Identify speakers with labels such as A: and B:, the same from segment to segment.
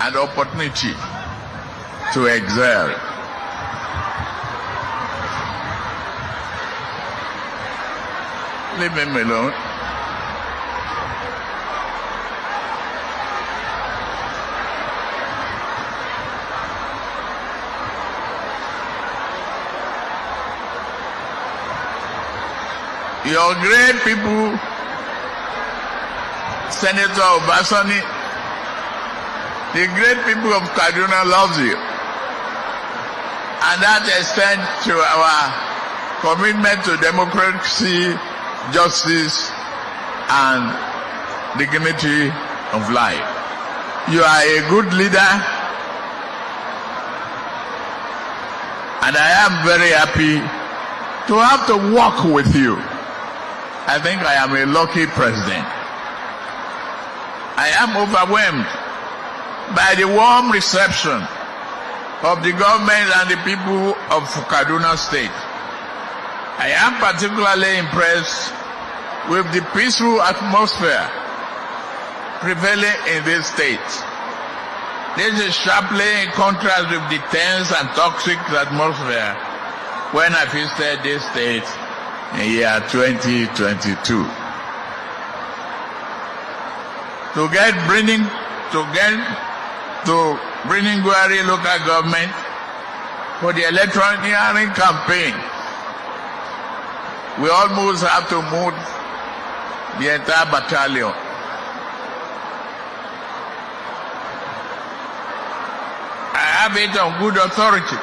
A: and opportunity to excel. Leave him alone. Your great people, Senator Obasani, the great people of Kaduna loves you. And that extends to our commitment to democracy, justice, and dignity of life. You are a good leader, and I am very happy to have to work with you. I think I am a lucky president. I am overwhelmed by the warm reception of the government and the people of Kaduna State. I am particularly impressed with the peaceful atmosphere prevailing in this state. This is sharply in contrast with the tense and toxic atmosphere when I visited this state in year 2022. To bringing Gwari local government for the electioneering campaign, we almost have to move the entire battalion. I have it on good authority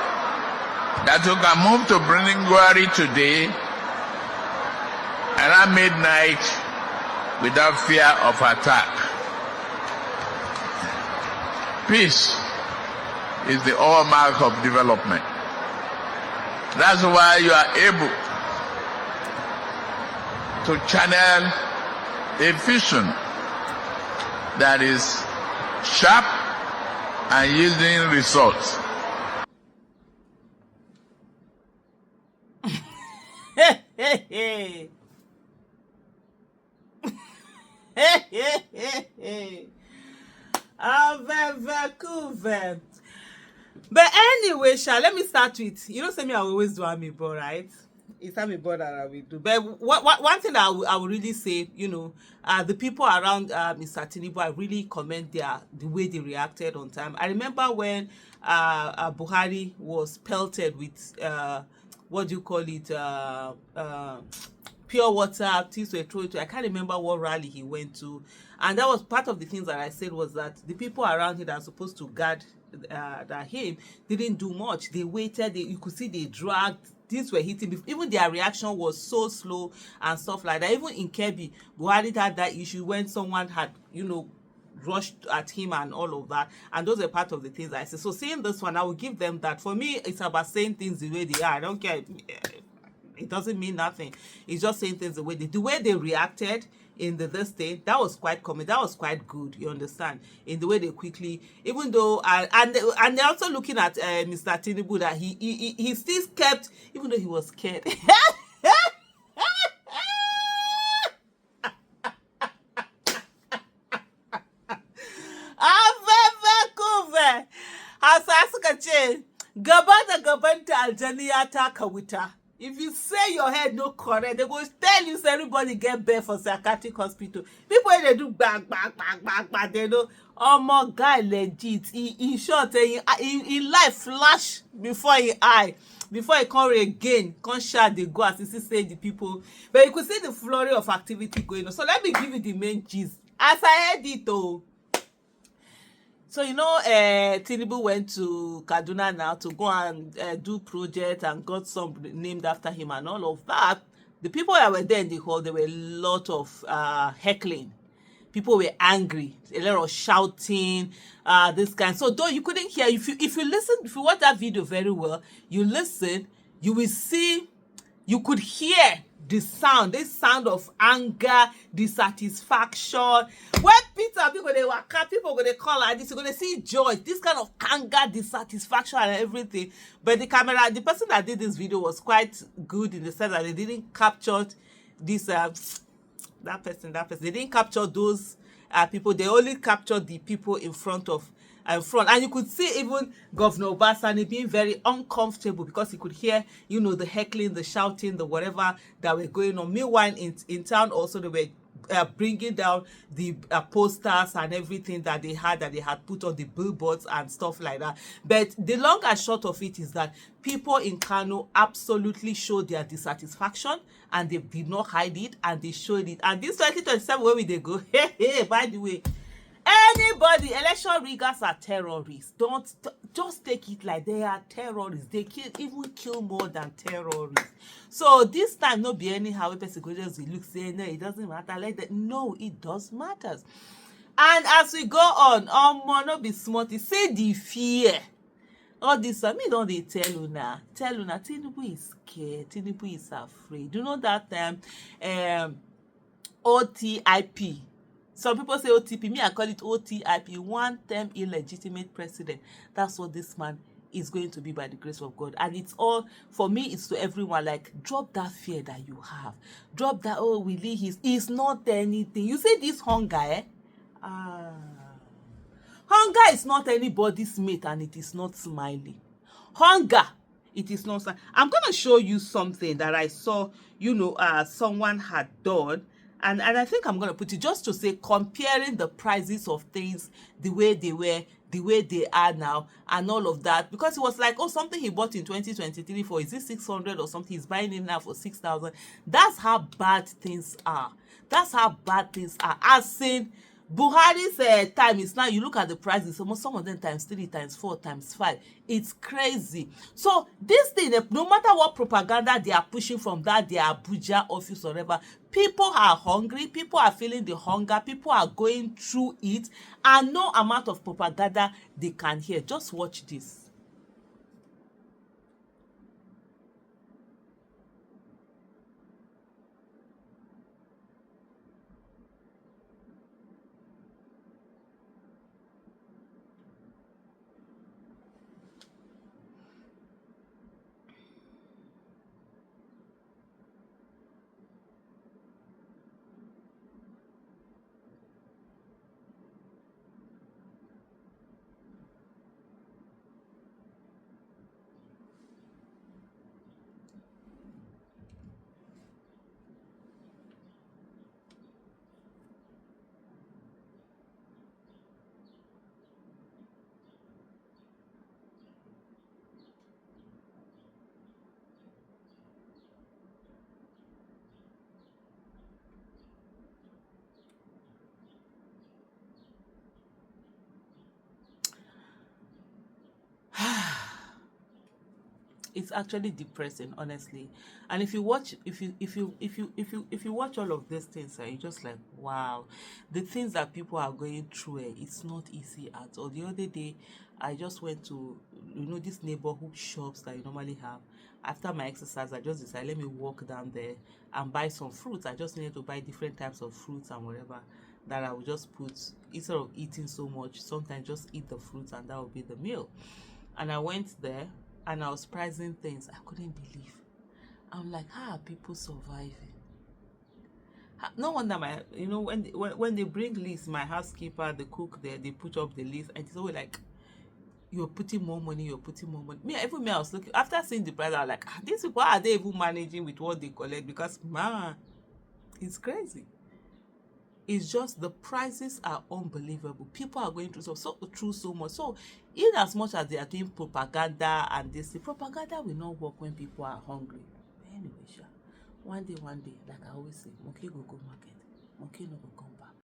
A: that you can move to bringing Gwari today around midnight without fear of attack. Peace is the hallmark of development. That's why you are able to channel a vision that is sharp and yielding results.
B: But anyway, let me start with, you know, say me I always do amiibo, right? It's amiibo that I will do. But one thing I will really say, you know, the people around Mr. Tinubu, I really commend the way they reacted on time. I remember when Buhari was pelted with what do you call it? Pure water, things were thrown to. I can't remember what rally he went to, and that was part of the things that I said was that the people around him that are supposed to guard him didn't do much. They waited. You could see they dragged. Things were hitting. Even their reaction was so slow and stuff like that. Even in Kebbi, Buhari had that issue when someone had, you know, rushed at him and all of that, and those are part of the things I said. So seeing this one, I will give them that. For me, it's about saying things the way they are. I don't care. It doesn't mean nothing. It's just saying things the way they reacted in this thing. That was quite common. That was quite good. You understand? In the way they quickly, even though and they're also looking at Mr. Tinubu that he still kept, even though he was scared. Gaban ta aljaniya ta kawuta. If you say your head no correct, they go tell you so everybody get bare for psychiatric hospital. People they do bang, they know, oh my guy legit. He short, he life flash before his eye. Before he come again, come shout they go as he say the people. But you could see the flurry of activity going on. So let me give you the main gist. As I heard it though. So, you know, Tinubu went to Kaduna now to go and do project and got some named after him and all of that. The people that were there in the hall, there were a lot of heckling. People were angry, a lot of shouting, this kind. So though you couldn't hear, if you watch that video very well, you listen, you will see, you could hear this sound of anger, dissatisfaction. When people they call like this, you're gonna see joy, this kind of anger, dissatisfaction, and everything. But the person that did this video was quite good in the sense that they didn't capture this that person. They didn't capture those people. They only captured the people in front of front. And you could see even Governor Obasani being very uncomfortable because he could hear, the heckling, the shouting, the whatever that were going on. Meanwhile, in town also, they were bringing down the posters and everything that they had put on the billboards and stuff like that. But the long and short of it is that people in Kano absolutely showed their dissatisfaction, and they did not hide it, and they showed it. And this 2027, where will they go? Hey, by the way, anybody, election riggers are terrorists. Don't just take it like they are terrorists. They even kill more than terrorists. So this time, no be anyhow. Person go just look say no, it doesn't matter like that. No, it does matters. And as we go on, no be smarty. See the fear. All this, me don't they tell una, Tinubu is scared, Tinubu is afraid. You know that OTIP. Some people say OTP. Me, I call it OTIP, one-term illegitimate president. That's what this man is going to be by the grace of God. And it's all, for me, it's to everyone, like, drop that fear that you have. Drop that, oh, Willie, he's not anything. You see this hunger, eh? Hunger is not anybody's mate, and it is not smiling. Hunger, it is not. I'm going to show you something that I saw, someone had done. And I think I'm going to put it just to say, comparing the prices of things, the way they were, the way they are now, and all of that. Because it was like, oh, something he bought in 2023 for, is it 600 or something? He's buying it now for 6,000. That's how bad things are. That's how bad things are. As in, Buhari's time is now, you look at the prices, almost some of them times 3, times 4, times 5. It's crazy. So this thing, no matter what propaganda they are pushing from that their Abuja office or whatever, people are hungry, people are feeling the hunger, people are going through it, and no amount of propaganda they can hear. Just watch this. It's actually depressing, honestly. And if you watch all of these things, you're just like, wow, the things that people are going through, it's not easy at all. The other day, I just went to these neighborhood shops that you normally have. After my exercise, I just decided, let me walk down there and buy some fruits. I just needed to buy different types of fruits and whatever that I would just put, instead of eating so much, sometimes just eat the fruits and that would be the meal. And I went there and I was pricing things I couldn't believe. I'm like, how are people surviving? No wonder when they bring lists, my housekeeper, the cook there, they put up the list, and it's always like, you're putting more money. Even me, I was looking, after seeing the price, I was like, these people, are they even managing with what they collect? Because, man, it's crazy. It's just the prices are unbelievable. People are going through so much. So, in as much as they are doing propaganda and this, the propaganda will not work when people are hungry. But anyway, one day, like I always say, monkey go market, monkey no go come back.